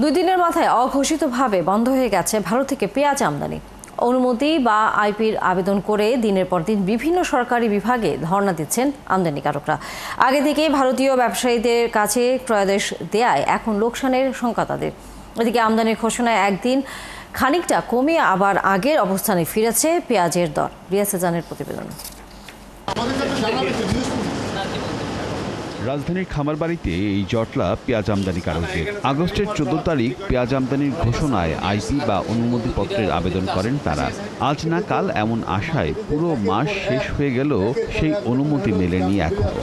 2 দিনের মাথায় অঘোষিতভাবে বন্ধ হয়ে গেছে ভারত থেকে পেঁয়াজ আমদানি। অনুমতি বা আইপির আবেদন করে দিনের পর দিন বিভিন্ন সরকারি বিভাগে ধর্ণা দিচ্ছেন আমদানিকারকরা। আগে থেকেই ভারতীয় ব্যবসায়ীদের কাছে ক্রয়াদেশ দেয়ায় এখন লোকসানের শঙ্কা তাদের। এদিকে আমদানির ঘোষণায় একদিন খানিকটা কমে আবার আগের অবস্থানে ফিরেছে পেঁয়াজের দর। রিয়াজ সেজানের প্রতিবেদন। রাজধানীর খামারবাড়িতে এই জটলা পেঁয়াজ আমদানিকারকদের। আগস্টের 14 তারিখ পেঁয়াজ আমদানির ঘোষণায় আইপি বা অনুমতিপত্রের আবেদন করেন তারা। আজ না কাল এমন আশায় পুরো মাস শেষ হয়ে গেল, সেই অনুমতি মেলেনি এখনো।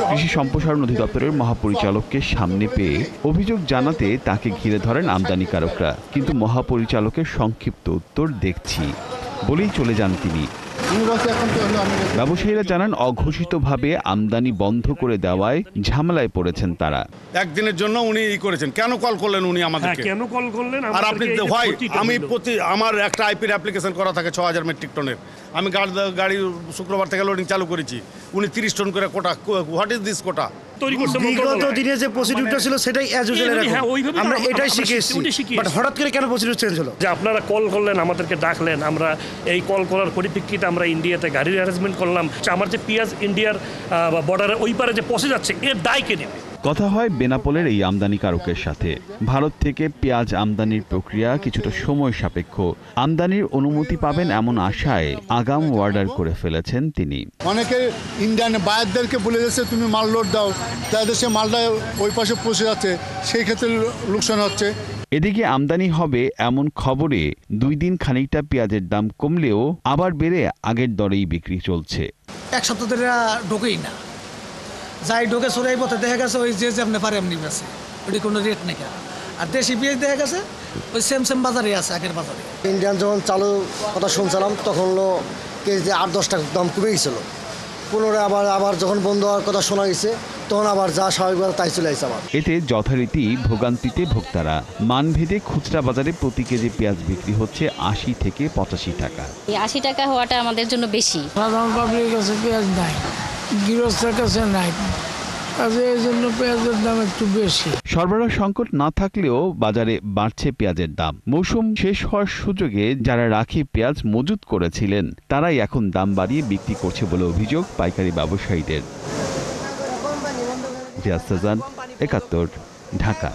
কৃষি সম্প্রসারণ অধিদপ্তরের মহাপরিচালককে সামনে পেয়ে অভিযোগ জানাতে তাকে ঘিরে ধরেন আমদানিকারকরা, কিন্তু মহাপরিচালকের সংক্ষিপ্ত উত্তর দেখছি বলেই চলে যান তিনি। ব্যবসায়ীরা জানান অঘোষিতভাবে আমদানি বন্ধ করে দেওয়ায় ঝামেলায় পড়েছেন তারা। একদিনের জন্য উনি করেছেন, কেন কল করলেন উনি আমাদেরকে? কেন কল করলেন? আর আপনি ভাই, আমি আমার একটা আইপির অ্যাপ্লিকেশন করা থাকে 6000 মেট্রিক টনের। আমি গাড়ি শুক্রবার থেকে লোডিং চালু করেছি। উনি 30 টন করে কোটা। হোয়াট ইজ দিস কোটা? বিগত দিনে যে প্রসিডিউরটা ছিল সেটাই অ্যাজ ইউজুয়াল রাখুন। আমরা এটাই শিখেছি, বাট হঠাৎ করে কেন প্রসিডিউর চেঞ্জ হলো? যে আপনারা কল করলেন, আমাদেরকে ডাকলেন, আমরা এই কল করার পরিপ্রেক্ষিতে আমরা ইন্ডিয়াতে গাড়ির অ্যারেঞ্জমেন্ট করলাম। আমার যে পেঁয়াজ ইন্ডিয়ার বর্ডারের ওই পারে যে পৌঁছে যাচ্ছে, এর দায় কে নেবে? কথা হয় বেনাপোলের এই আমদানিকারকের সাথে। ভারত থেকে পেঁয়াজ আমদানির প্রক্রিয়া কিছুটা সময় সাপেক্ষ। আমদানির অনুমতি পাবেন এমন আশায় আগাম অর্ডার করে ফেলেছেন তিনি। অনেকে ইন্ডিয়ান বায়ারদেরকে বলে যাচ্ছে তুমি মাল লোড দাও, তাদের সে মালটা ওই পাশে পৌঁছে যাচ্ছে, সেই ক্ষেত্রে লোকসান হচ্ছে। এদিকে আমদানি হবে এমন খবরে 2 দিন খানিকটা পেঁয়াজের দাম কমলেও আবার বেড়ে আগের দরেই বিক্রি চলছে। এক সপ্তাহ ধরে ঢোকেই না, যাই ঢোকে চোরাই পথে দেখা গেছে ওই যে আপনি পারে এমনি বেছে, ওটি কোনো রেট নেই। আর দেশি পেঁয়াজ দেখা গেছে ওই সেম বাজারে আছে, আগের বাজারে। ইন্ডিয়ান যখন চালু কথা শুনছিলাম তখন কেজিতে 8-10 টাকা দাম কমে গেছিল। পুনরায় আবার যখন বন্ধ হওয়ার কথা শোনা গেছে তখন আবার যা স্বাভাবিক তাই চলে আসছে আবার। এতে যথারীতি ভোগান্তিতে ভোক্তারা। মানভেদে খুচরা বাজারে প্রতি কেজি পেঁয়াজ বিক্রি হচ্ছে 80 থেকে 85 টাকা। 80 টাকা হওয়াটা আমাদের জন্য বেশি। সাধারণ পাবলিকের কাছে পেঁয়াজ নাই, গৃহস্থের কাছে নাই, এই জন্য পেঁয়াজের দাম একটু বেশি। সরবরাহ সংকট না থাকলেও বাজারে বাড়ছে পেঁয়াজের দাম। মৌসুম শেষ হওয়ার সুযোগে যারা রাখি পেঁয়াজ মজুত করেছিলেন তারাই এখন দাম বাড়িয়ে বিক্রি করছে বলে অভিযোগ পাইকারি ব্যবসায়ীদের। রিয়াজ সেজান, 71, ঢাকা।